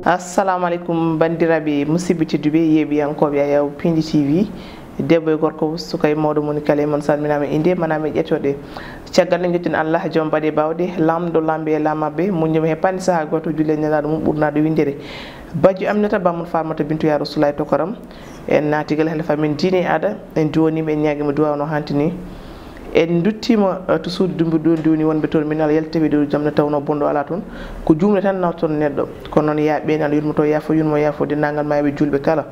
assalamu alaikum bandiraɓe musidɓe tedduɓe yeeɓiyankoɓe Ayaw Pindi TV debbo e gorko sukay mawɗo moni kala mon salminama inde manami ƴettoɗe caggal nde jettin Allah joom baɗe bawɗe lamɗo lamɓe e lamaɓe muñjoma heppani saaha goto juule nelaɗo mum ɓurnaɗo windere Badji Aminata Bamon Farmata Bintou Ya Rasulaye Tokoram en natigal hande famin diine e aada en duwonima en ñaguima duwaw no hantini en duttima to suudu dumbi ɗo diwni wonɓe toon min Allah yaltawi ɗo jamde tawno bonɗo ala toon ko jumle tan nawton neɗɗo kono noon yaaɓeni Allah yurmoto yaafo yurmo yaafo dennagal maɓe julɓe kala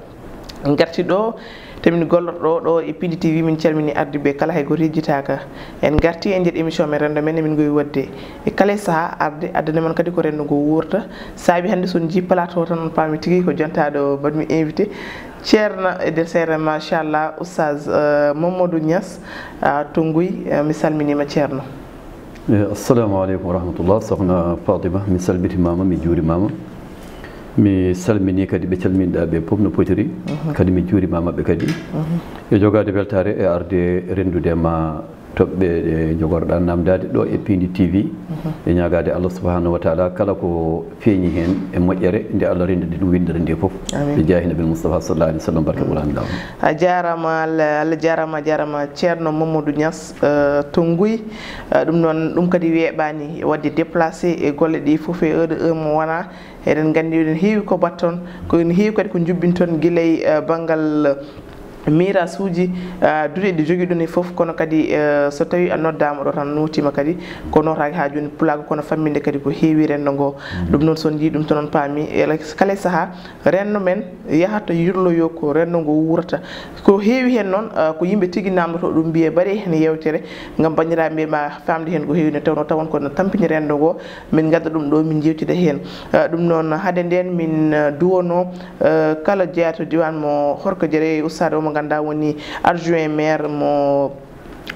garti ɗo temin gollotɗo ɗo e Pindi TV min calmini ardiɓe kala hay goto yejjitaka en garti e nder émission men rendo men min gowi wadde e kala saaha arde addane men kadi ko rendo ngo wurta saabi hande son ji plateau tan on paami tigui ko jontaɗo mbaɗmi invité ceerno e nder seere machallah oustaz Mamadou Niass to Nguy mi salminima ceerno. Assalamu aleykum wa rahmatullah sokhna Fatima mi salmitimama mi juurimama mi salmini kadi ɓe calminiɗa ɓe fof no potiri kadi mi juurimama ɓe kadi e jogade weltare e arde rendude ma toɓɓe ɗe jogorɗa namdade ɗo e Pindi TV e ñagade Allah subhanahu wa taala kala ko feeñi hen e moƴƴere nde Allah rendide ɗum windere nde foof ɓe jaahi nabil Moustapha sallallahu alaihi wa sallam barka ɓurani law a jarama Allah jarama ceerno Mamadou Niass to Nguy ɗum noon ɗum kadi weeɓani wadde déplacé e golle ɗi foof e heure mo wona eɗen gandi eɗen heewi ko batton ko en heewi kadi ko jubbinton guilay banggal mirasuji duɗe ɗi jogui ɗon e foof kono kadi so tawi a noddama ɗo tan notima kadi ko notaki ha joni pulago kono famminde kadi ko heewi rendo ngo ɗum noon son jii ɗum to noon paami kala saaha rendo men yahata yurloyo ko rendo ngo wurata ko heewi hen noon ko yimɓe tigui namdoto ɗum mbiye mbaɗe hen yewtere gam bandiraɓe ma famde hen ko heewi ne tawno tawon kono tampini rendo ngo min gadda ɗum ɗo min jewtida hen ɗum noon hade nden min duwono kala jeeyato diwan mo Horko Diéré oustad mo ganduɗa woni adjoint maire mo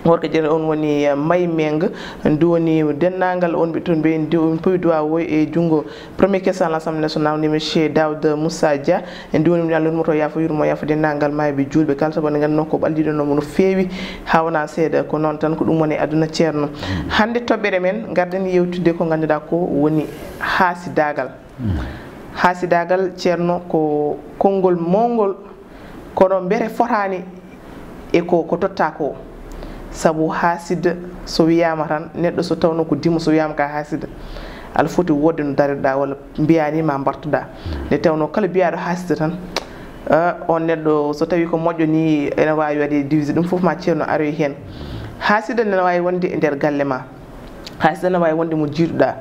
Horko Diéré on woni May Meng duwoni dennagal on ɓe toon ɓe powi duwa woy e junggo premier question l'Assemblée nationale ni monsieur Daouda Moussa Dia en duwoni min Allah yurmoto yaafo yurmo yaafo dennagal mayɓe julɓe kala sabu ne ganduno ko ɓalliɗonomo no feewi hawna seeɗa ko noon tan ko ɗum woni aduna ceerno hande toɓɓere men garden yewtidde ko ganduɗa ko woni haasidagal ceerno ko konngol mawgol kono mbere fotani e ko totta ko sabu haasida so wiyama tan neɗɗo so tawno ko dimo so wiyama ka haasida ala foti wodde no darirɗa walla mbiyani ma bartuɗa nde tawno kala mbiyaɗo haasida tan on neɗɗo so tawi ko moƴƴo ni ene wawi waɗe divisé ɗum foof ma ceerno aroy hen haasida ne wawi wonde e nder galle ma haasida ne wawi wonde mo jiiɗuɗa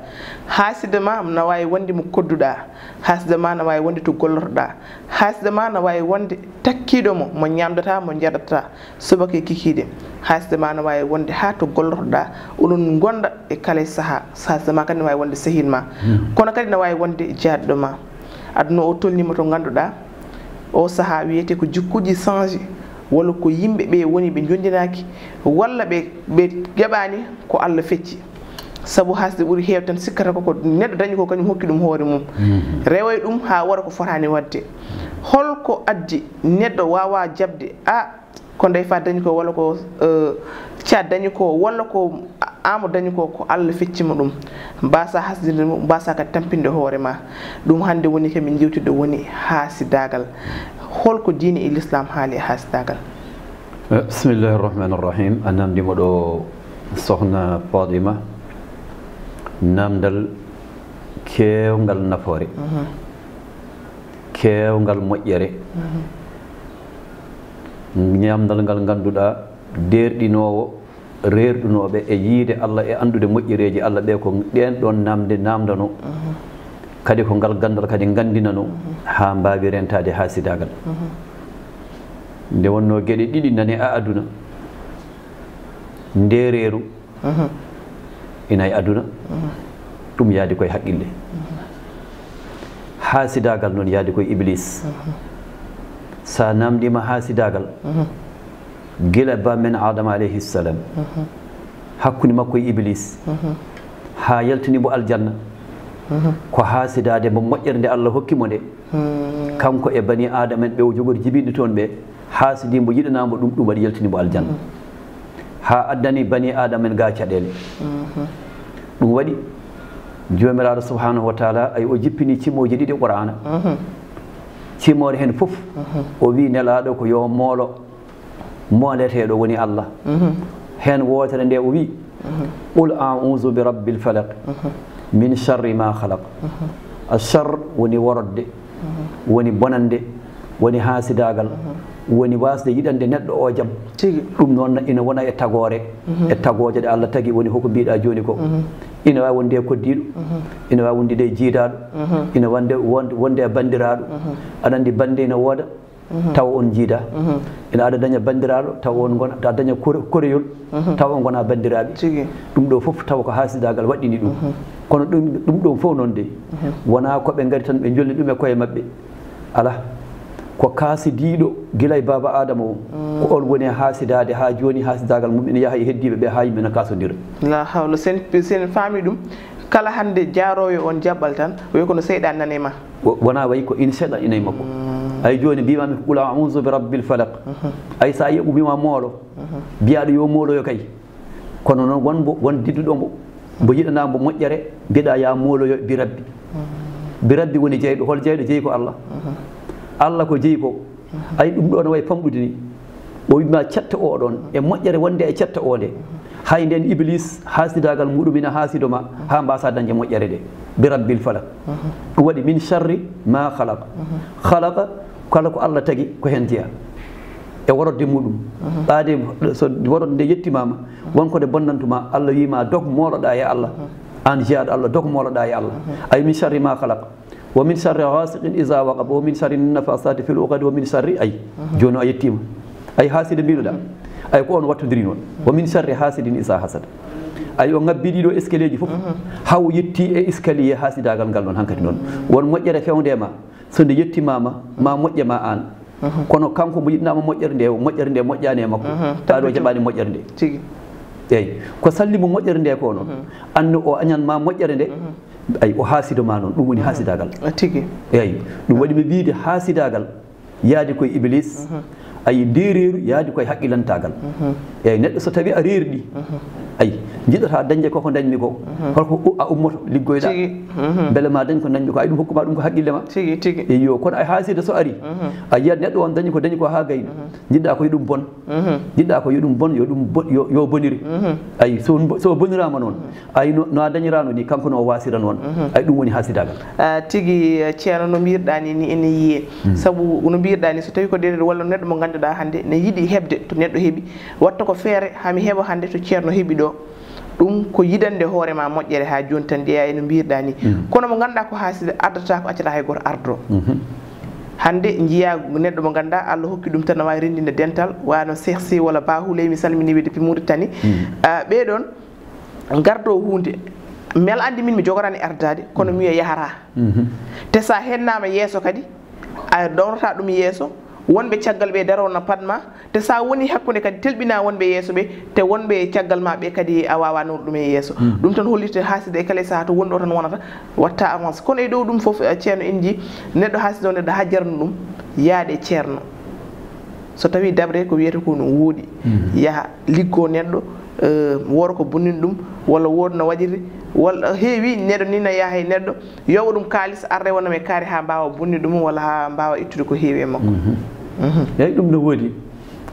haasida ma ne wawi wonde mo kodduɗa haasida ma ne wawi wonde to gollotoɗa haasida ma ne wawi wonde takkiɗomo mo ñamdata mo jaɗata subaka e kikiɗe haasida ma ne wawi wonde ha to gollotoɗa oɗon gonda e kala saaha haasida ma kadi ne wawi wonde sehil ma kono kadi ne wawi wonde jaaɗɗo ma aduna o tolnima to ganduɗa o saaha wiyete ko jikkuji change walla ko yimɓe ɓe woni ɓe jondinaki walla ɓe ƴeɓani ko Allah fecci sabu haasde ɓuuri heewde tan sikkata koko neɗɗo dañi ko kañum hokki ɗum hoore mum rewoye ɗum ha waɗa ko fotani wadde holko addi neɗɗo wawa jabde ko ndeyfa dañi ko walla ko Thiat dañi ko walla ko Amadou dañi ko Allah feccima ɗum mbasa hasdinde mum mbasa kadi tampinde hoore ma ɗum hande woni kamin jewtidde woni haasidagal holko diine e l'islam haali e haasidagal bismillahi irrahmani irrahim a namdima ɗo sokhna Fatima namdal kewgal nafoore kewgal moƴƴere ñamdal ngal ganduɗa derɗinowo reerɗunoɓe e yiide Allah e andude moƴƴereji Allah ɓe ko ɗen ɗon namde namdano kadi ko ngal gandal kadi gandinano ha mbawi rentade haasidagal nde wonno gueɗe ɗiɗi nani a aduna ndereeru ina e aduna ɗum yaadi koye haqqille haasidagal noon yaadi koye iblis sa namdima haasidagal gila ba men adama alayhi salam hakkude makko e iblis ha yaltinimo aljanna ko haasidade mo moƴƴere nde Allah hokkimo nde kanko e bani adama en ɓe o jogori jibiɗe toon ɓe haasidimo yiɗanamo ɗum waɗi yaltinimo aljanna ha addani bani adama en ga caɗele waɗi jomiraɗo subhanahu wa taala ay o jippini cimoji ɗiɗi qur'ana cimore hen fof o wi nelaɗo ko yo moolo mooleteɗo woni Allah hen wotere nde o wi qul a'udhu bi rabbil falaq min sharri ma khalaq ashar woni worodde woni bonande woni hasidagal woni wasde yiɗande neɗɗo o jaam ɗum noon ina wona e tagore e tagoje ɗe Allah tagui woni hoko mbiɗa joni ko ina wawi wonde koddiɗo ina wawi wonde e jiidaɗo ina wonde e bandiraɗo aɗa andi bande ina wooda taw on jiida ina aɗa daña bandiraɗo taw on gona ta daña koreyol taw on gona bandiraɓe ɗum ɗo foof taw ko hasidagal waɗɗini ɗum kono ɗum ɗon fof noon de wona koɓe gari tan ɓe jolni ɗum e koye mabɓe ala ko kaasidiɗo guila e baba adama o ko on woni haasidade ha joni haasidagal mum ina yaaha e heddiɓe ɓe ha yimɓe ne kasodira la hawla sen faami ɗum kala hande jaaroyo on jaɓɓal tan wi kono seyɗan nane ma wona wayi ko ina seeɗa ina e makko ay joni mbimami qul a'udhu bi rabbil falaq ay sa yeɓumima moolo mbiyaɗo yo mooloyo kay kono noon won didduɗo mbo yiɗana mbo moƴƴere mbiɗa ya mooloyo bi rabbi woni jeyɗo hol jeyɗo jeeyi ko Allah Allah ko jeeyi ko ay ɗum ɗo no wayi famɗude ni o wima cetta oɗon e moƴƴere wonde e cetta o nde hay nden iblis hasidagal muɗum ina haasido ma ha mbasa dañde moƴƴere ɗe bi rabbil falaq ɗum waɗi min sharri ma khalaqa khalaqa kala ko Allah tagui ko hen jeeya e worodde muɗum ɓaade so worodde nde yettimama wonko nde bonnantuma Allah wima dog mooloɗa e Allah an jeeyaɗo Allah dog mooloɗa e Allah ay min sharri ma khalaqa wa min sharri ghasiqin iza waqab wa min sharri nafasati fil uqad wa min sharri ay joni a yettima ay haside mbinoɗa ay ko on wattodiri noon wa min sharri hasidin iza hasada ay o ngabbi ɗiɗo escalier ji fof haw yetti e escalier hasidagal ngal noon hankkadi noon won moƴƴere fewde ma so nde yettimama ma moƴƴema an kono kanko mo yiɗnama moƴƴere nde moƴƴani e makko taɗo jaɓani moƴƴere nde eyyi ko sallimo moƴƴere nde ko noon anno o añanma moƴƴere nde ay o haasidoma noon ɗum woni haasidagal tigui eyyi ɗum waɗi ɓe wiide haasidagal yaadi koye iblis ay nde reeru yaadi koye haqqilantagal eyyi neɗɗo so tawi a reerɗi ay jiɗata dañde koko dañmi ko holko a ummoto liggoyɗa beele ma dañ ko dañmi ko ay ɗum hokkuma ɗum ko haqqille ma eyo kono ay haasida so ari a yiyat neɗɗo on dañi ko ha gayni jiɗɗa ko yo ɗum bon jiɗɗa ko yo ɗum bon yo boniri ay so bonirama noon ay no a dañirano ni kanko no o wasira noon ay ɗum woni haasidagal tigui ceerno no mbirɗa ni ene yiiye saabu no mbirɗa ni so tawi ko ɗeɗe walla neɗɗo mo ganduɗa hande ne yiiɗi hebde to neɗɗo heeɓi watta ko feere hami heeɓa hande to ceerno heeɓi ɗo ɗum ko yidande hoorema moƴƴere ha joni tan jeeya eno mbirɗa ni kono mo ganduɗa ko haasida ardata ko accata hay goto ardo hande jiiya neɗɗo mo ganduɗa Allah hokki ɗum tan ne wawi rendinde dental wano Cheikh Sy walla Ba Houleye mi salminiɓe depuis Mauritanie ɓeɗon gardo hunde mel andi min mi jogorani ardade kono mi wiya yahata te sa hennama yeeso kadi a downata ɗum yeeso wonɓe caggal ɓe darowna padma te sa woni hakkude kadi telɓina wonɓe yeeso ɓe te wonɓe caggal ma ɓe kadi a wawa nawde ɗum e yeeso ɗum tan hollite haaside e kala saaha to wonɗo tan wonata watta avance kono e dow ɗum foof ceerno en ji neɗɗo haaside o neɗɗo ha jarnu ɗum yaade ceerno so tawi dabre ko wiyete ko no woodi yaaha liggo neɗɗo wooro ko bonnini ɗum walla woodu no waɗiri walla heewi neɗɗo ni no yaaha e neɗɗo yowa ɗum kalis arde wonname kaari ha mbawa bonni ɗum walla ha mbawa ittude ko heewi e makko eyyi ɗum no woodi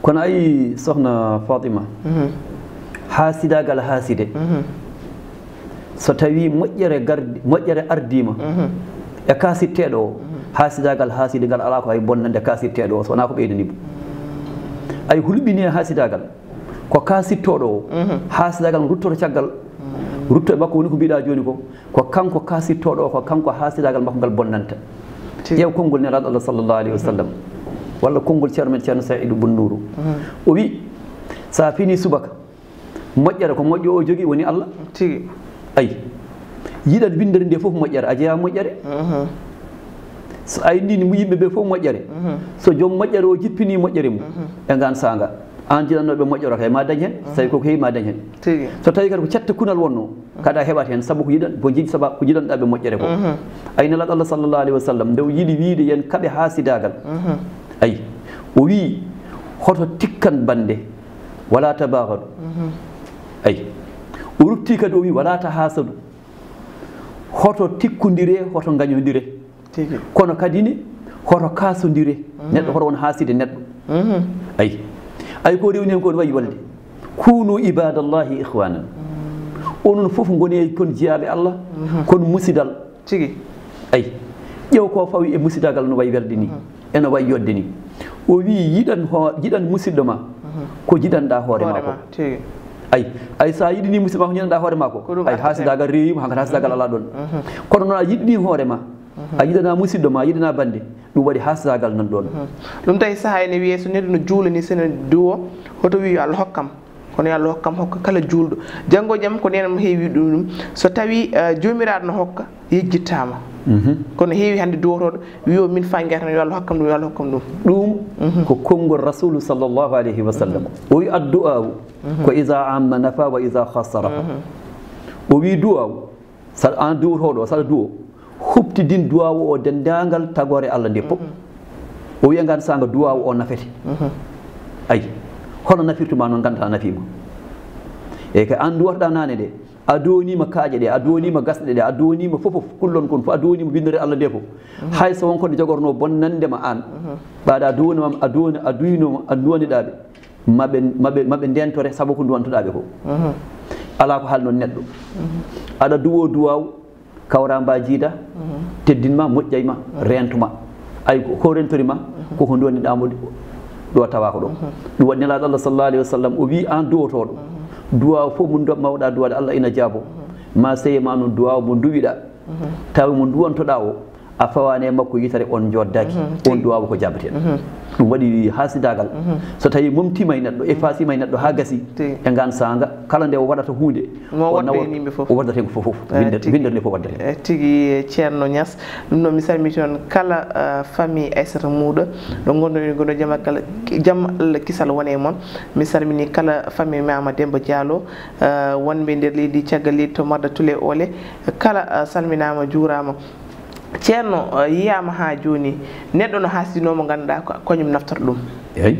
kono ayi sohna Fatima haasidagal haaside so tawi moƴƴere ardima e kasitteɗo o haasidagal haaside ngal ala ko hay bonnande kasitteɗo o so wona ko ɓeydanimo ay hulɓini e haasidagal ko kasittoɗo o haasidagal ruttoto caggal rutto e makko woni ko mbiɗa joni ko kanko kasittoɗo o ko kanko haasidagal makko ngal bonnanta ƴeew konngol nelaɗo Allah sallllahu alayhi wa sallam walla konngol ceerno men ceerno Saïdou Bun Nourou o wi sa fini subaka moƴƴere ko moƴƴo o jogui woni Allah tigi ayi yiɗat windere nde foof moƴƴere a jeeya moƴƴere so a yindini mo yimɓeɓe foof moƴƴere so joom moƴƴere o jippini moƴƴere mum e ngan saga an jiɗannoɓe moƴƴoro kay ma dañ hen so tawi koko heewi ma dañ hen so tawi kadi ko cetta kunal wonno kada heɓat hen saabu ko jiɗanɗaɓe moƴƴere ko ay nelaɗo Allah sallllahu alayhi wa sallam nde o yiiɗi wiide yen kaɓe haasidagal ayi o wi hoto tikkan bande wala tabagadu ayi o rutti kadi o wi wala ta hasadu hoto tikkondire hoto gañodire kono kadi ne hoto kasodire neɗɗo hoto won haaside neɗɗo ay ko rewni hen ko wayi walde kunu ibadallahi ihwanan onon fof goni kon jeyaɓe Allah kon musidal tigi ay ƴeew ko fawi e musidagal no wayi welde ni eno wayi yodde ni o wi yiɗan musidɗo ma ko jiɗanɗa hoore ma ko ay sa yiɗini musidɗo ma ko jiɗanɗa hoore ma ko ay hasidagal rewima hankkadi hasidagal ala ɗon kono noon a yiɗini hoore ma a yiɗana musidɗo ma yiɗana bande ɗum waɗi hasidagal nan ɗon ɗum tawi saaha ene wiye so neɗɗo no juulani sene duwo hoto wi Allah hokkam kono yo Allah hokkam hokka kala juulɗo janngo jaam ko nena mo heewi ɗum so tawi joomiraɗo no hokka yejjittama kono heewi hannde duwotoɗo wiyo min fa guertan yo Allah hokkam ɗum yo Allah hokkam ɗum ko konngol rasulu sallllahu alayhi wa sallam o wi addu'awu ko isa amma nafa wa isa khassa rafa o wi du'awu saɗa an duwotoɗo saɗa duwo huɓtidin duwawu o dendagal tagore Allah nde fof o wiya sanga duwawu o nafete ayi hono nafirtuma noon gandata nafima eyyi ka an duwotoɗa nane de a donima kaaƴe ɗe a donima gasɗe ɗe a donima fofof kullon kon fof a donima windere Allah nde fof hay so wonko nde jogorno bonnandema an ɓaɗa donimam a duynoma a duwaniɗaɓe maɓe ndentore saabu ko duwantoɗaɓe ko ala ko haalnon neɗɗo aɗa duwo duwaw kawra mba jiida teddinma moƴƴayma rentuma ay ko rentorima koko duwaniɗamo ɗo tawa ko ɗo ɗum waɗi nelaɗo Allah sallallahu alayhi wa sallam o wi an duwotoɗo duwaw fof mo mawɗa duwade Allah ina jaabo ma seyema noon duwaw mo duwiɗa tawi mo duwantoɗa o a fawane makko yitare on joddaki on duwaw ko jabaten ɗum waɗi hasidagal so tawi momtima e neɗɗo e fasima e neɗɗo ha gasi e ngan sanga kala nde o waɗata hunde o waddate ko fof windere nde fof waddate tigui ceerno Niass ɗum noon mi salmiti on kala famille Aissata Mouɗo ɗo gondoni gono jaam Allah kisal wone moon mi salmini kala famille Mama Demba Diallo wonɓe nder leydi caggal leydi to Madda Toulé Olé kala salminama juurama ceerno yiyama ha joni neɗɗo no hasidinomo ganduɗa kañum naftata ɗum eyi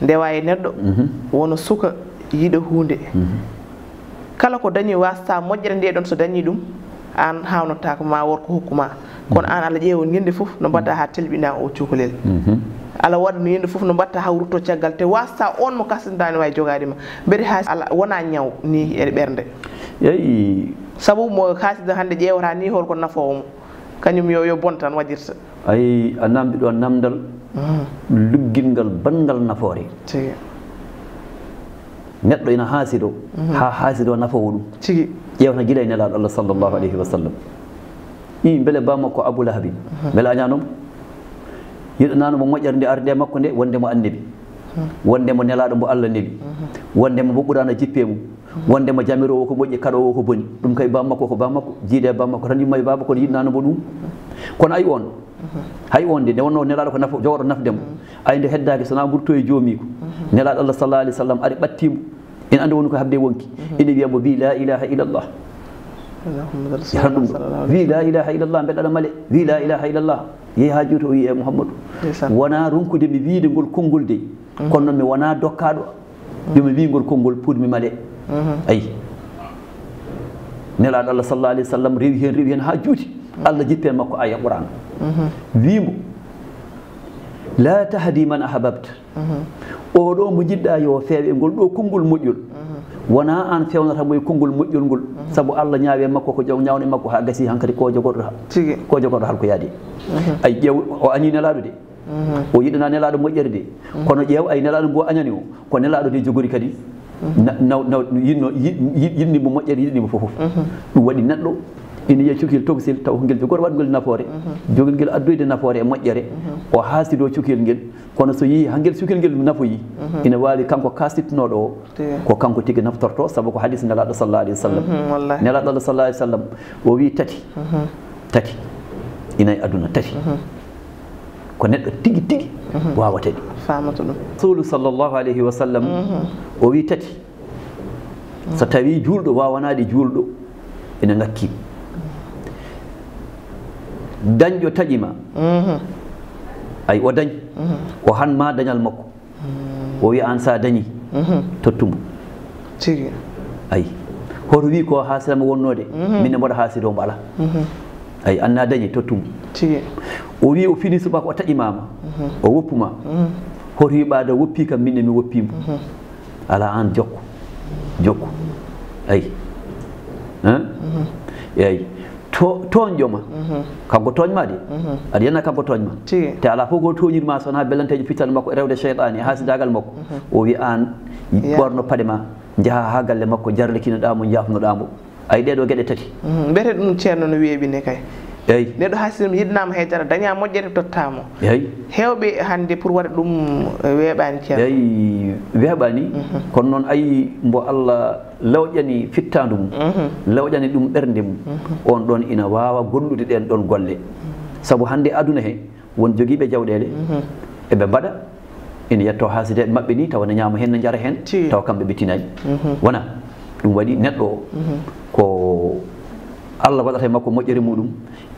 ndewa e neɗɗo wono suka yiiɗa hunde kala ko dañi wasta moƴƴere nde ɗon so dañi ɗum an hawnotako ma worko hokkuma kono an Allah ƴeewo ñande foof no mbaɗɗa ha telɓina o cukalel Allah waɗa no yende foof no mbatta ha rutto caggal te wasta on mo kasdani wawi jogadima beɗe ha Allah wona ñaw ni e ɓerde eyi saabu mo hasida hande ƴewata ni holko nafowo mo kañum yo bon tan waɗirta ayi a namdi ɗo namdal luggilngal bangal nafoore neɗɗo ina haasido ha haasido nafowo ɗum tigi ƴewta guila e nelaɗo Allah sallllahu alayhi wa sallam i beele bammakko Abou Lahabi beele a ñanomo yiɗananomo moƴƴere nde arde makko nde wondemo annabi wondemo nelaɗo mbo Allah neeli wondemo mo ɓurano jippe mum wondemo jamirowo ko moƴƴi kaɗowo ko boni ɗum kay bammakko ko bammakko jiide e bammakko tan yumma e baba kono yiɗnanomo ɗum kono ay on hay on de nde wonno nelaɗo ko jogoɗo nafdemo ay nde heddaki sona ɓurto e joomiko nelaɗo Allah sallallahu alaihi wasallam ari ɓattimo en andi woni ko habde wonki ene wiyamo wi la ilaha illallah ɗum wi la ilaha illallah mbeɗaɗa male wi la ilaha illallah yeehi ha juuto o wi e Mouhammadou wona ronkude mi wiide ngol konngol de kono noon mi wona dokkaɗo yomi wi ngol konngol pour mi male ayi nelaɗo Allah sallallahu alaihi wasallam rewi hen ha juuti Allah jippe makko aya Qur'an wimo la tahdi man ahbabta oɗo mo jiɗɗa yo feewe ngol ɗo konngol moƴƴol wona an fewnatamo e konngol moƴƴol ngol saabu Allah ñaawe makko ko ñawne makko ha gasi hankkadi ko jogoɗo halko yaadi ay ƴeew o añi nelaɗo de o yiɗana nelaɗo moƴƴere de kono ƴeew ay nelaɗo mbo añani o ko nelaɗo de jogori kadi yiɗnimo moƴƴere yiɗnimo fofof ɗum waɗi neɗɗo ina yiya cukil togsil taw ko ngel jogori waɗgol nafoore jogil ngel addoyde nafoore e moƴƴere o haasido cukil ngel kono so yii hangel cukil ngel nafoyi ina wawi kanko kasitnoɗo o ko kanko tigui naftorto saabu ko hadis nelaɗo sallallahu alayhi wa sallam nelaɗo Allah sallallahu alayhi wa sallam o wi tati inayi aduna tati ko neɗɗo tigui wawata ɗi famata ɗum rasulu sallllahu alayhi wa sallam o wi tati so tawi julɗo wawanade julɗo ene ngakki dañƴo taƴima ay o dañ o hanma dañal makko o wi an sa dañi tottumo tigi ayi hoto wi ko hasilama wonnode min mboɗa haaside o mbo ala ay anna dañi tottum o wi o fini subaka o taƴimama o woppuma hoto wiɓade woppi kam minne mi woppimo ala an jokku ay eyi toñƴoma kanko toñma de aɗa yenna kanko toñma te ala fof ko toñirma sowona bellantejo fittane makko e rewde cheytani e haasidagal makko o wi an ɓorno paɗe ma jaaha ha galle makko jarlikinoɗamo jafnoɗamo ay ɗeɗo gueɗe tati mbete ɗum ceerno no weeɓini kay eyi neɗɗo hasidum yiɗnama haydara daña moƴƴere tottamo eyi hewɓe hande pour waɗa ɗum weeɓani ceerno eyi weeɓani kono noon ayi mbo Allah lawƴani fittandu mum lawƴani ɗum ɓernde mum on ɗon ina wawa gollude ɗen ɗon golle saabu hande aduna he won joguiɓe jawɗele eɓe mbaɗa ina yetto haasideɓe mabɓe ni tawa ne ñama hen ne jara hen tawa kamɓe ɓe tinaji wona ɗum waɗi neɗɗo o ko Allah waɗata makko moƴƴere muɗum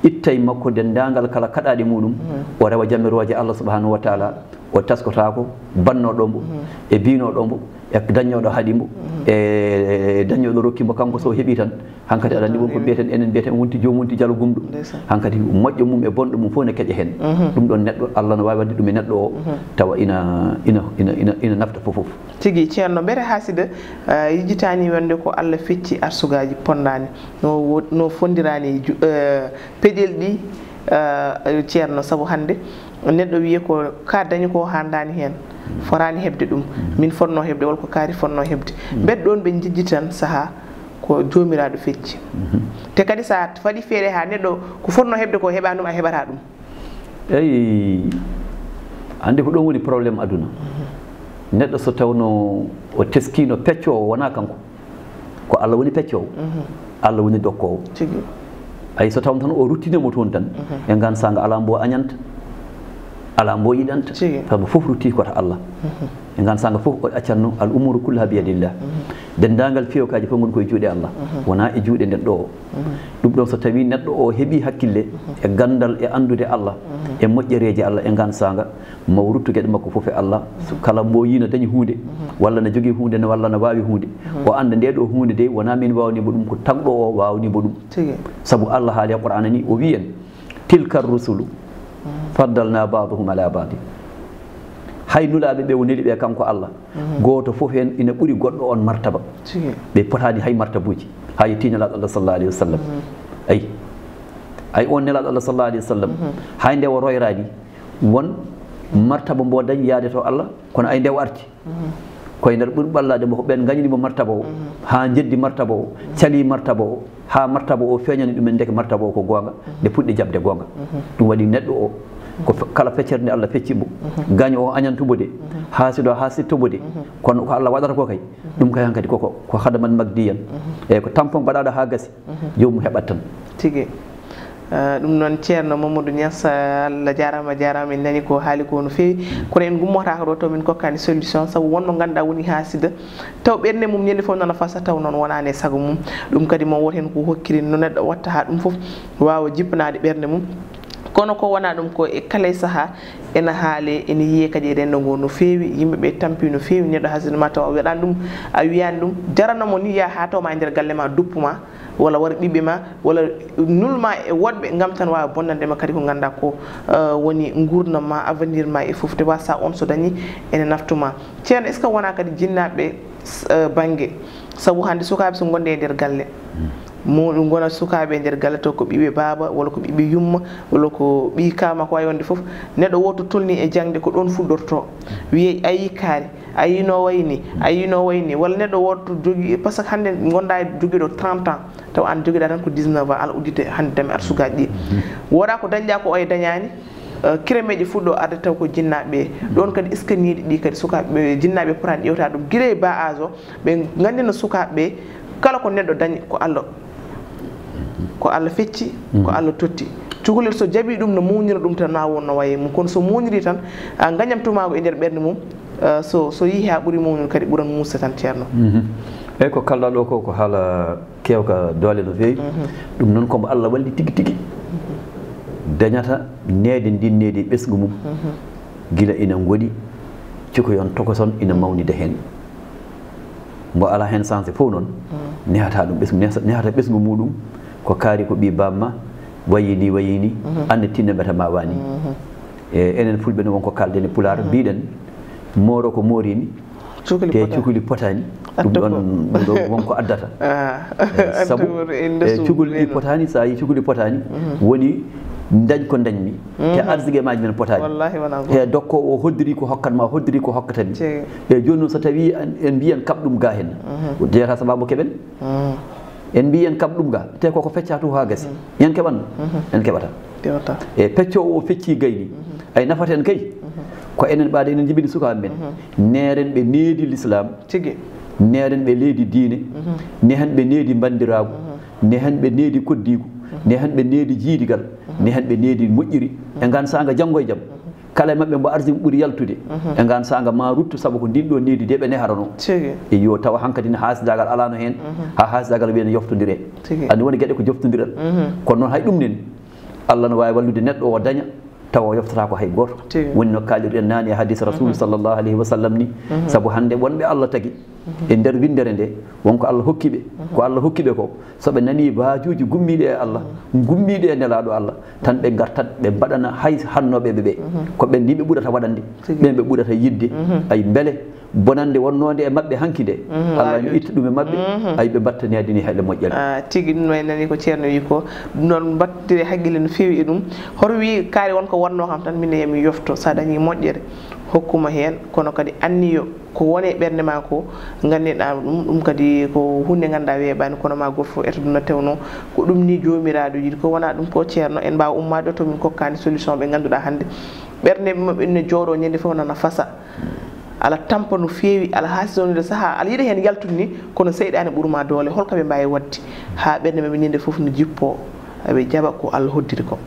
ittay makko dendagal kala kaɗaɗe muɗum o rewa jammiroje Allah subhanahu wa taala o taskotako bannoɗombo e binoɗombo e dañoɗo haaɗimo e dañoɗo rokkimo kanko so heeɓi tan hankkadi aɗa andi wonko mbiyeten enen mbiyeten wonti jomum wonti jalo gumɗo hankkadi moƴƴo mum e bonɗo mum fof ne keƴa hen ɗum ɗon neɗɗo Allah no wawi wadde ɗum e neɗɗo o tawa ina nafta fofof tigui ceerno mbere haasida yijitani wonde ko Allah fecci arsugaji pondani no fondirani peƴel ɗi ceerno saabu hande neɗɗo wiye ko ka dañi ko handani hen forani hebde ɗum min fonno hebde walla ko kaari fonno hebde mbet ɗon ɓe jijji tan saaha ko jomiraɗo fecci te kadi sa faɗi feere ha neɗɗo ko fonno hebde ko heɓa ɗum a heɓata ɗum eyi hande ko ɗon woni probléme aduna neɗɗo so tawno o teskino peccowo wona kanko ko Allah woni peccowo Allah woni dokkowo ay so tawno tan o ruttinemo toon tan e gan sanga ala mbo añanta ala mbo yiɗanta saabu fof rutti koto Allah e gan sanga fof o accanno al umuru kullaha biyadillah dendagal feewkaji fof goni koye juuɗe Allah wona e juuɗe neɗɗo o ɗum ɗon so tawi neɗɗo o heeɓi hakkille e gandal e andude Allah e moƴƴereji Allah e gan sanga maw ruttu gueɗe makko fof e Allah kala mbo yino dañi hunde walla ne jogui hunde walla ne wawi hunde o anda nde ɗo hunde de wona min wawnimo ɗum ko tagɗo o wawnimo ɗum saabu Allah haali e Qur'ana ni o wiyen tilka rusulu faddalna baduhum ala badi hay nulaɓe ɓe woneli ɓe kanko Allah goto fof hen ina ɓuuri goɗɗo on martaba ɓe potani hay martabuji ha yetti nelaɗo Allah sallallahu alayhi wa sallam ay on nelaɗo Allah sallallahu alayhi wa sallam hay nde o royrani won martaba mbo dañi yaade to Allah kono ay nde o arti koye nder ɓuuri ɓallade mo ko ɓen gañanimo martaba o ha jeddi martaba o cali martaba o ha martaba o feeñani ɗumen ndeke martaba o ko gonga nde puɗɗi jabde gonga ɗum waɗi neɗɗo o ko kala feccere nde Allah feccimo gaño o añantumo de haasido haasittomo de kono ko Allah waɗata ko kay ɗum kay hankadi koko ko hadaman magdiyan eyyi ko tampon mbaɗaɗo ha gasi jomum heɓat tan tigui ɗum noon ceerno Mamadou Niass Allah jarama en nani ko haali ko no fewi kono en gummotako ɗo to min kokkani solution saabu wonmo ganduɗa woni haasida taw ɓerde mum ñande foof nana fasa taw noon wonani e saago mum ɗum kadi mo woten ko hokkiri no neɗɗo watta ha ɗum foof wawa jippanade ɓerde mum kono ko wona ɗum ko e kala saaha ena haale ene yiye kadi e rendo ngo no fewi yimɓeɓe tampi no fewi neɗɗo haasida ma taw a weɗani ɗum a wiyani ɗum jarannomo ni ya ha tawma e nder galle ma duppuma walla wara ɓiɓɓe ma walla nulma e woɗɓe gam tan wawa bonnandema kadi ko ganduɗa ko woni gurdam ma avenir ma e foof te wasa on so dañi ene naftuma ceerno est ce que wona kadi jinnaɓe banggue saabu hande sukaɓe so gonde e nder galle muɗum gona sukaɓe e nder galle to ko ɓiɓe baaba walla ko ɓiɓe yumma walla ko ɓi kama ko wawi wonde foof neɗɗo woto tolni e jangde ko ɗon fuɗɗorto wiye ayi kaari ayi no wayni walla neɗɗo woto jogui par ce que hande gonda joguiɗo 30 ans taw an joguiɗa tan ko 19 ans ala uddite hande dami ar sukaji ɗi woɗa ko dañɗa ko oye dañani kiremeje fuɗɗo arde taw ko jinnaɓe ɗon kadi est ce que niiɗi ɗi kadi sukaɓe jinnaɓe potani ƴewta ɗum guila e bas âge o ɓe gandino sukaɓeɓe kala ko neɗɗo dañi ko Allah fecci ko Allah totti cukalel so jaaɓi ɗum no muñira ɗum tan ma wonno waye mum kono so muñiri tan gañamtumago e nder ɓerde mum so yeehi ha ɓuuri muñum kadi ɓuuran musse tan ceerno eyyi ko kalɗa ɗo ko haala kewka doole no fewi ɗum noon komo Allah walli tigui tigui dañata neede ndin needi ɓesgu mum gila ina goɗi cikoyon tokoson ina mawnida hen mbo ala hen sensé fof noon nehata ɗum nehata ɓesgu muɗum ko kaari ko ɓi bamma wayini ande tinne mbeta ma wani enen fulɓe no wonko kalden e pular mbiɗen mooro ko moorini te cukuli potani ɗum ɗon wonko addata saabu cukuli ɗi potani sa yi cukuli potani woni dañ ko dañmi te arsigue maji men potani e dokko o hoddiri ko hokkatma hoddiri ko hokkatani e joni noon so tawi en mbiyen kaɓɗum ga hen jeyata sababu keɓen en mbiyen kaɓɗum ga te koko fecca to ha gasi yen keɓanno en keɓata e peccowo o fecci gayni ay nafaten kay ko enen ɓaade enen jibini sukaɓe men neren ɓe needi l'islam neren ɓe leydi diine nehen ɓe needi bandiragu nehen ɓe needi koddigu nehen ɓe needi jiidigal nehen ɓe needi moƴƴiri e gan saga janggo e jaam kala e mabɓe mbo arsigue ɓuuri yaltude e gan saga ma ruttu saabu ko ndin ɗo needi de ɓe neharano e yo tawa hankkadi ne haasidagal alano hen ha haasidagal wiyene yoftodire andi woni gueɗe ko joftodiral kono noon hay ɗum nen Allah no wawi wallude neɗɗo o daña tawa o yoftata ko hay goto woni no kalirɗen nani e hadis rasul sallllahu alayhi wa sallam ni saabu hande wonɓe Allah tagui e nder windere nde wonko Allah hokkiɓe ko Allah hokkiɓe ko soɓe nani baajuji gummiɗe e Allah gummiɗe e nelaɗo Allah tan ɓe gartat ɓe mbaɗana hay hannoɓeɓe ɓe ko ɓen ni ɓe ɓuurata waɗande ɓen ɓe ɓuurata yidde ay beele bonande wonnode e mabɓe hanki nde Allah yo itta ɗum e mabɓe ay ɓe battani adini hayle moƴƴere tigui ɗum way nani ko ceerno wi ko ɗum noon battire haqqille no fewi e ɗum hoto wi kaari wonko wonno kam tan mine yemi yofto sa dañi moƴƴere hokkuma hen kono kadi anniyo ko woni e ɓerde ma ko gandiɗa ɗum kadi ko hunde ganduɗa weeɓani kono ma goto fof eto ɗum no tewno ko ɗum ni jomiraɗo yiiɗi ko wona ɗum ko ceerno en mbawa ummade to min kokkani solution ɓe ganduɗa hande ɓerde mabɓe ne jooɗo ñande fof nana fasa ala tampa no fewi ala hasidonide saaha ala yiiɗa hen yaltude ni kono seyɗani ɓuurma doole holko ɓe mbawi wadde ha ɓerde mabɓe ñande fof no jippo aɓe jaɓa ko Allah hoddiri ko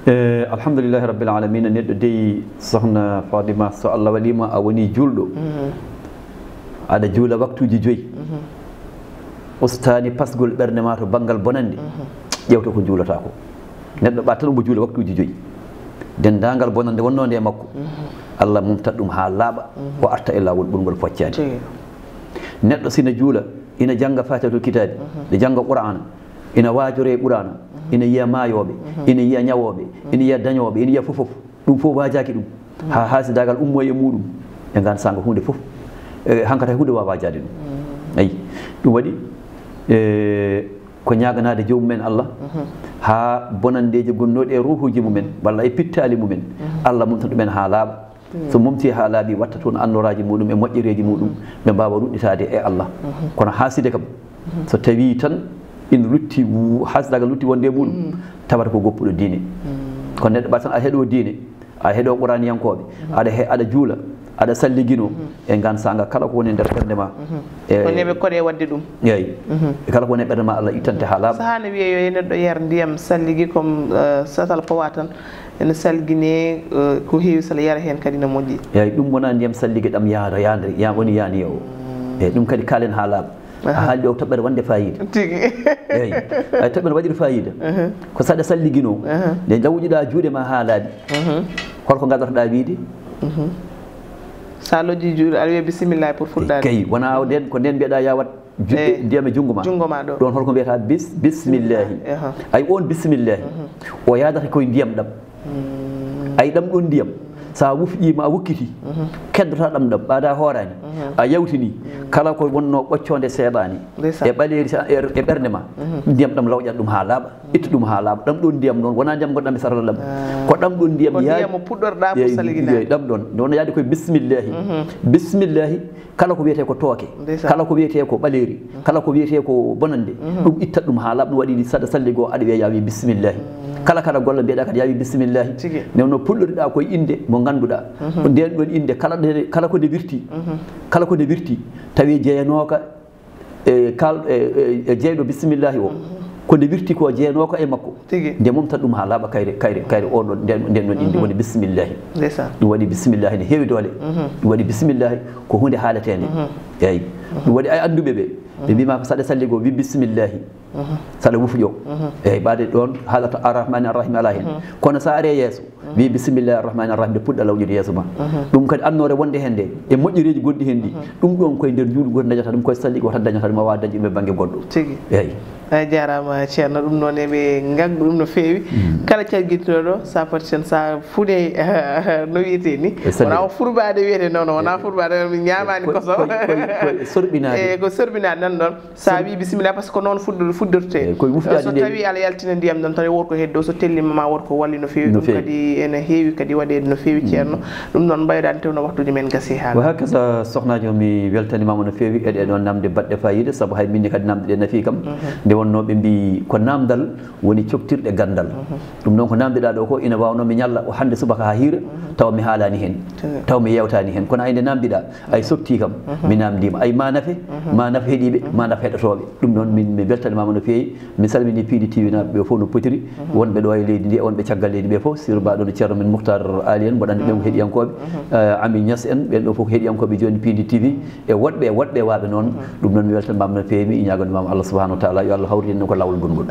alhamdulillahi rabbil alamina neɗɗo deyi sohna Fatima so Allah waɗima a woni julɗo aɗa juula waktuji 5 ustani pasgol ɓerde ma to banggal bonande ƴewta ko juulata ko neɗɗo ɓa tan omo juula waktuji 5 dendagal bonande wonnode e makko Allah mumtat ɗum ha laaɓa o arta e lawol ɓurgol foccade neɗɗo sina juula ina jangga fatihatul kitabi ina jangga qur'ana ina wajore qur'ana ina yiya mayoɓe ina yiya ñawoɓe ina yiya dañoɓe ina yiya fofof ɗum fof wajaki ɗum ha haasidagal ummo e muɗum e gan sanga hunde fof hankkata hunde wawa wajade ɗum ayi ɗum waɗi ko ñaganade jomumen Allah ha bonandeji gonnoɗe e ruhuji mumen walla e pittali mumen Allah mumta ɗumen ha laaɓa so mumti ha laaɓi watta toon annoraji muɗum e moƴƴereji muɗum ɓe mbawa ruɗɗitade e Allah kono haaside kam so tawi tan ina lutti haasidagal lutti wonde muɗum tawata ko goppuɗo diine kono neɗɗo ɓa tan aɗa heeɗo diine aɗa heeɗo quraniyankoɓe aɗa juula aɗa salligino e gan sanga kala ko woni nder ɓerde ma oneɓe koɗe wadde ɗum yeyi kala ko woni e ɓerde ma Allah ittante ha laaɓa sahano wiye yo neɗɗo yer ndiyam salligi comme satal powa tan ene salguine ko heewi sala yara hen kadi no moƴƴi yeyi ɗum wona ndiyam salligue ɗam yaada yande woni yani o eyyi ɗum kadi kalen ha laaɓa a haalde o toɓɓere wonde fayida tigi eyyi ay toɓɓere waɗiri fayida ko saɗa salligino nde jawƴiɗa juuɗe ma ha laaɓi holko gaddotoɗa wiide sa lojji juuɗe aɗa wiya bisimilla pour fuɗɗade kay wona nden ko nden mbiyeɗa ya wat juɗɗe ndiyam e junggo ma ɗo ɗon holko mbiyata bisimillahi ay on bisimillahi o yadata koye ndiyam ɗam ay ɗam ɗon ndiyam sa wufƴima a wukkiti keddota ɗam ɗam ɓaada hoorani a yawtini kala ko wonno ɓoccode seeɗani e ɓaleri e ɓerde ma ndiyam ɗam lawƴat ɗum ha laaɓa itta ɗum ha laaɓa ɗam ɗon ndiyam noon wona ndiyam gonɗam e sarala ɗam ko ɗam ɗon ndiyam puɗɗorɗa pour saliguinade ɗam ɗon nde wona yaade koye bisimillahi bisimillahi kala ko wiyete ko tooke kala ko wiyete ko ɓaleri kala ko wiyete ko bonande ɗum ittat ɗum ha laaɓa ɗum waɗi saɗa salligo aɗa wiya yawi bisimillahi kala kada golla mbiyeɗa kadi yawi bisimillahi newno pulɗoriɗa koye inde mo ganduɗa nden ɗon inde kala ko nde wirti kala ko nde wirti tawi jeeyanoka e jeeyɗo bisimillahi o ko nde wirti ko jeeyanoka e makko nde momtat ɗum ha laaɓa kayre oɗon nden ɗon inde woni bisimillahi ɗum waɗi bisimillahi ne heewi doole ɗum waɗi bisimillahi ko hunde haaletede eyyi ɗum waɗi ay anduɓe ɓe mbima ko saɗa salligo wi bisimillahi sala wufuƴo eyyi ɓaade ɗon haalata arrahmani arrahim ala hen kono sa are yeeso wi bisimillahi arrahmani arrahim nde puɗɗa lawƴude yeeso ma ɗum kadi annore wonde hen nde e moƴƴereji goɗɗi hen ɗi ɗum ɗon koye nder juuɗe goto dañata ɗum koye salli ko tan dañata ɗum a wawa dañde ɗum e banggue goɗɗo tigi eyyi a jarama ceerno ɗum noon eɓe gaggu ɗum no feewi kala calguittoɗo sa foti ten sa fuuɗe no wiyete ni wona furbade wiyete noon wona furbade mi ñamani koso sorɓinade e ko sorɓinade nan ɗon sa wi bisimilla par ce que noon fuddorte so tawi ala yaltina ndiyam ɗam tan wonko heddo so tellima ma wonko walli no feewi ɗum kadi ene heewi kadi waɗede no feewi ceerno ɗum noon mbayɗani tewno waktuji men gasi haala wa hakasa sohnaji o mi weltanimama no feewi eɗe ɗon namde baɗɗe fayida saabu hay minni kadi namde ɗe nafi kam nde wonno ɓe mbi ko namdal woni coktirɗe gandal ɗum noon ko namdeɗa ɗo ko ina wawno mi ñalla o hande subaka ha hiira taw mi haalani hen taw mi yewtani hen kono ayde namdiɗa ay softi kam mi namdima ay ma nafe heeɗiɓe ma nafe heɗotoɓe ɗum noon min mi weltanimama no feewi mi salmini Piidi TV naɓe ɓe foof no potiri wonɓe ɗo e leydi ndi wonɓe caggal leydi ɓe foof surbaɗo no ceerno men Mouhtar Ali en mboɗandi ɓen ko heeɗiyankoɓe Ami Niass en ɓen ɗo foof ko heeɗiyankoɓe joni Piidi TV e woɗɓe waɓe noon ɗum noon mi weltanimama no feewi mi ñagonimama Allah subahanahu wa taala yo Allah hawri en ko lawol gongol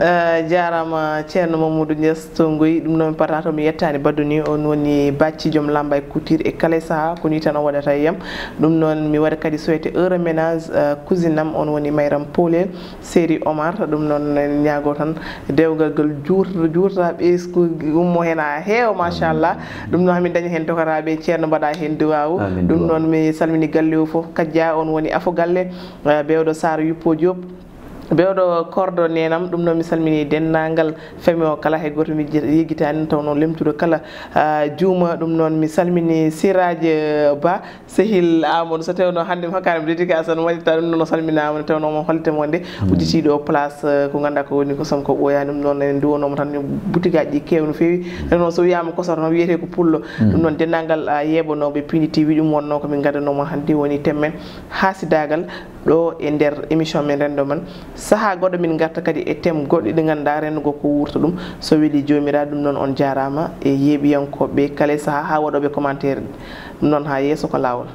jarama ceerno Mamadou Niass Tongoyi ɗum noon patata mi yettani badduni on woni bacci joom lamba e couture e kala saaha ko ni tan o waɗata e yam ɗum noon mi waɗa kadi souhaité heure ménage cousine am on woni Mayram Polel séri Omar ɗum noon en ñaago tan dewgal gal juurta ɓesku ummo hen ha heewa machallah ɗum noon hamin dañi hen dokaraɓe ceerno mbaɗa hen duwawu ɗum noon mi salmini galle o foof Kadja on woni Afo galle bewɗo Sara Yuppo Diop bewɗo kordo nenam ɗum noon mi salmini dennangal famille o kala hay goto mi yeggitani taw noon lemtuɗo kala juuma ɗum noon mi salmini Siraje Ba Sehil Amadou so tawno hande hokkani dédicace no waɗita ɗum noon salminama no tawno mo hollitemo nde udditiɗo o place ko ganduɗa ko woni kosam ko ɓooyani ɗum noon en duwonomo tan boutique aji ɗi kew no fewi tan noon so wiyama kosam noon wiyete ko pullo ɗum noon dennangal yeɓanoɓe Piidi TV ɗum wonno komin gaddanoma hande woni temmen hasidagal ɗo e nder émission men rendo man saaha goɗɗo min garta kadi e thème goɗɗo ɗi ganduɗa rendugo ko wurta ɗum so weeli jomiraɗo ɗum noon on jarama e yeeɓiyankoɓe kala saaha ha waɗoɓe commentaire ɗum noon ha yesso ko lawol